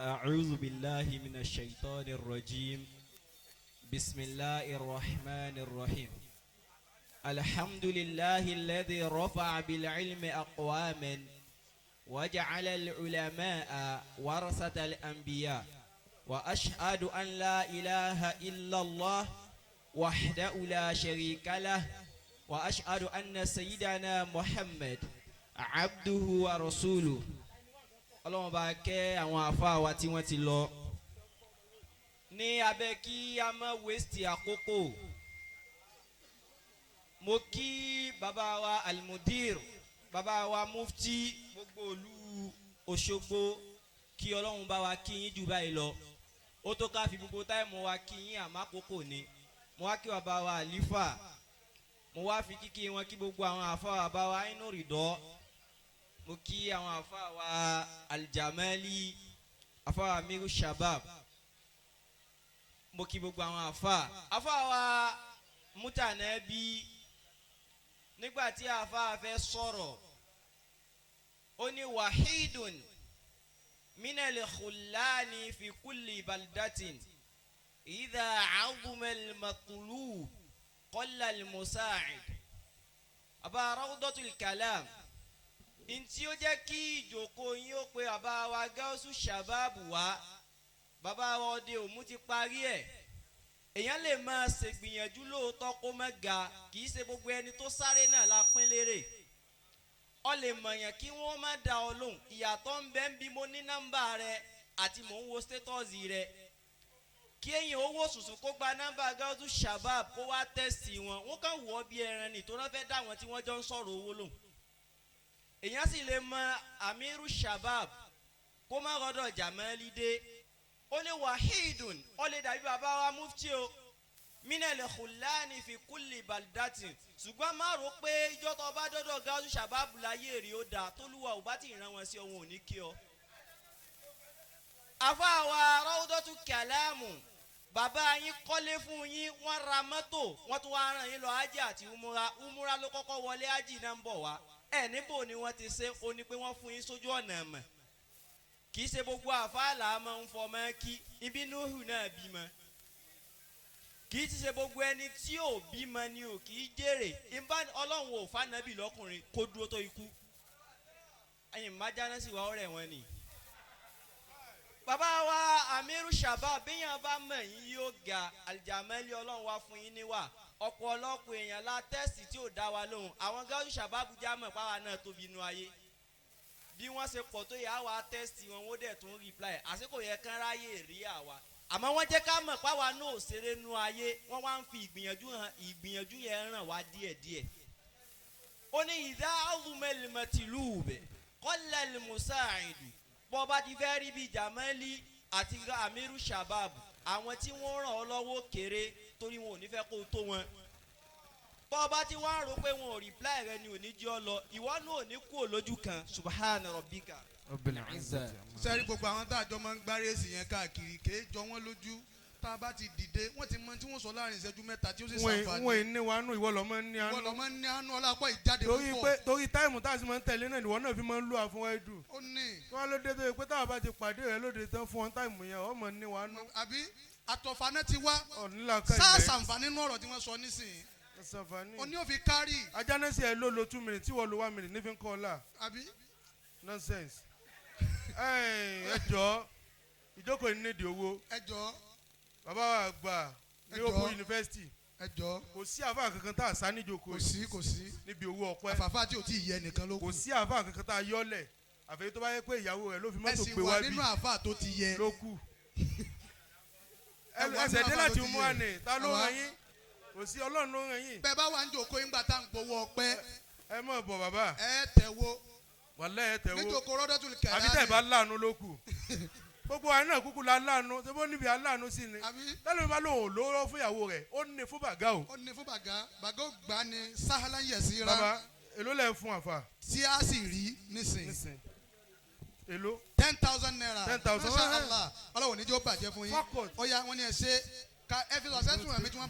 أعوذ بالله من الشيطان الرجيم بسم الله الرحمن الرحيم الحمد لله الذي رفع بالعلم أقواما وجعل العلماء ورثة الأنبياء وأشهد أن لا إله إلا الله وحده لا شريك له وأشهد أن سيدنا محمد عبده ورسوله Ọlọ́run bá kẹ́ àwọn àfáà wa tí wọ́n ti lọ ní abẹ́ kí a má waste àkókò. Mo kí bàbá wa almudir bàbá wa mufti gbogbo ìlú Òṣogbo kí Ọlọ́run bá wa kí yín jù báyìí lọ. Ó tó ká fi gbogbo táìmù wa kí yín àmọ́ àkókò ni. Mo wá kí bàbá wa àlífà. Mo wá fi kíkí wọn kí gbogbo àwọn àfáà bàbá wa inú rìdọ́. Mo kí àwọn àfáà wa aljamali àfáà amiru shabab. Mo kí gbogbo àwọn àfáà wa mutanabi. Nígbà tí àfáà fẹ́ sọ̀rọ̀ ó ní wahidun minal khullani fi kulli baldatin idha azuma al-matlub qalla al-musa'id. Aba Raodotul Kalaam ntí ó jẹ́ kí ìjókòó yín ó pe bàbá wa gáúsù sàbáàbù wá bàbá wa ọdẹ òmù ti parí ẹ̀. Èèyàn lè máa ṣègbìyànjú lóòótọ́ kó má ga kì í ṣe gbogbo ẹni tó sáré náà la pín lérè. Ọ lè mọ̀yàn kí wọ́n má da ọ lóhùn. Ìyàtọ̀ ń bẹ ń bí mo ní nọ́mbà rẹ àti mò ń wo stétọ́ọ̀sì rẹ. Kí èyàn owó sùsù kó gba nọ́mbà gáúsù sàbáàbù kó wá tẹ́sì wọn wọ́n kàn wọ́ bí ẹran nì tó náà fẹ́ dá wọn tí wọ́n jọ ń sọ̀rọ̀ owó lóhùn. Èyàn sì lè mọ amiru shabab kó má rọdọ̀ jamali dé. Ó ní wahidun ó lè dàbí bàbá wa mufti o minal khullani fi kulli baldatin ṣùgbọ́n má rò pé ìjọ tó bá dọ́dọ̀ gáúsù shabab láyé èrè ó dáa tólúwa ò bá ti ràn wọn sí ọ̀hún ò ní kí ọ. àfáà wa Raodotul Kalaam bàbá yín kọ́lé fún yín wọ́n ra mọ́tò wọ́n tún wá ràn yín lọ ájì àti umura ló kọ́kọ́ wọlé ájì náà ń bọ̀ wá. Níbo ni wọ́n ti ṣe ó ní pé wọ́n fún yín sójú ọ̀nà mọ̀ kì í ṣe gbogbo àfáàlà máa ń fọmọ kí ibi Nuhu náà bímọ kì í ti ṣe gbogbo ẹni tí ò bímọ ni ò kì í jèrè ìbá Ọlọ́run ò fànàbì lọ́kùnrin kó dúró tó ikú ẹ̀yìn májáná sì wá ọ̀rẹ́ wọn ni. Bàbá wa amiru shabab bíyàn bá mọ̀ yín yóò ga aljamali Ọlọ́run wá fún yín níwà ọ̀pọ̀lọpọ̀ èèyàn la tẹ́sì tí ò dá wa lóhùn àwọn gáúsù sàbábù jámọ̀ páwa náà tóbi inú ayé bí wọ́n ṣe pọ̀ tó yẹ àwa tẹ́sì wọn wọ́n dẹ̀ tún reply àsìkò yẹ kán ráyè rí àwa àmọ́ wọ́n jẹ́ ká mọ̀ páwa náà ṣeré inú ayé wọ́n wá ń fi ìgbìyànjú yẹn ràn wá díẹ̀díẹ̀. Ó ní ìdá azumẹlìmọ̀tìlúùbẹ̀ kọ́lẹ̀ musaidu bọ́ bá ti fẹ́ rí bí jamali àti amiru shabab àwọn tí wọ́n ràn ọ́ lọ́wọ́ kéré torí wọn ò ní fẹ́ kó tó wọn. Bọ́ bá ti wá rò pé wọn ò reply rẹ ni ò ní jí ọ lọ ìwọ náà ò ní kú òlójú kan subhana rabbika. sẹ́rí gbogbo àwọn tá a jọ máa ń gbá rẹ́sì yẹn káàkiri kì í jọ wọ́n lójú tá a bá ti dìde wọ́n ti mọ tí wọ́n sọ láàrin ìṣẹ́jú mẹ́ta tí ó sì ṣàǹfààní. wọ́n ní wàánu ìwọ lọ́mọ ní àánú. ìwọ lọ́mọ ní àánú ọlápọ̀ ìjáde púpọ̀. torí táìmù tá a sì máa ń tẹ̀lé náà ìwọ náà fi máa ń lù àfún ẹ̀dùn. ó ní. wọ́n ló dé tó yẹ pé táwọn bá ti pàdé rẹ lóde tán fún ọ́n táìmù yẹn ọmọ ní wàánu. àbí àtọ̀fàná ti wá. ọ̀nìlàkà sáà sàǹfààní nínú ọ̀rọ̀ tí wọ́n sọ nísìnyí. oní òfin kárì. ajánẹ́sì ẹ̀ ló lo 2 minutes tí wọ́n lo 1 minute nífi ń kọ́ ọ la. àbí. nonsense. ẹ jọ̀ọ́ ìjókòó ní nídìí owó. ẹ jọ̀ọ́. bàbá wa gbà ní Open University. ẹ jọ̀ọ́. kò sí àfáà kankan tá a sá níjókòó. kò sí. níbi owó ọpẹ́. àfàfà tí ò tí ì yẹ nìkan ló kù. kò sí àfáà kankan tá a yọ́lẹ̀ àfẹ́yí tó bá yẹ pé ìyàwó rẹ̀ ló fi mọ́tò pé wá bí. ẹ sì wà nínú àfáà tó ti yẹ. ló kù. ẹsẹ̀ dé láti mú àná ta ló ràn yín kò sí Ọlọ́run ló ràn yín. bẹ́ẹ̀ bá wà ń jòkó yín gbà tá à ń gbowó ọpẹ́. ẹ mọ̀ bọ̀ bàbá. ẹ tẹ̀wó. wàlẹ́ ẹ tẹ̀wó. níjòkó Raodotul Kalaam. àbí tẹ̀ bá láàánú ló kù. gbogbo wa náà kúkú la láàánú ṣé bó níbi aláàánú sí ni. tẹ́lẹ̀ mi bá lóun ò lówó fún ìyàwó rẹ̀ ó ní fún bàgá o. ó ní fún bàgá ò gbà ní sahalan yasira. bàbá èló lẹ̀ fún àfà. tí a sì rí nísìn. èló. 10,000 naira. 10,000 Masha Allah ọlọ́wọ́ níjọ́ bàjẹ́ fún yín. ó yá wọ́n ní ẹ ṣe ká ẹ fi lọ sẹ́tù rẹ̀ mi tí wọ́n bá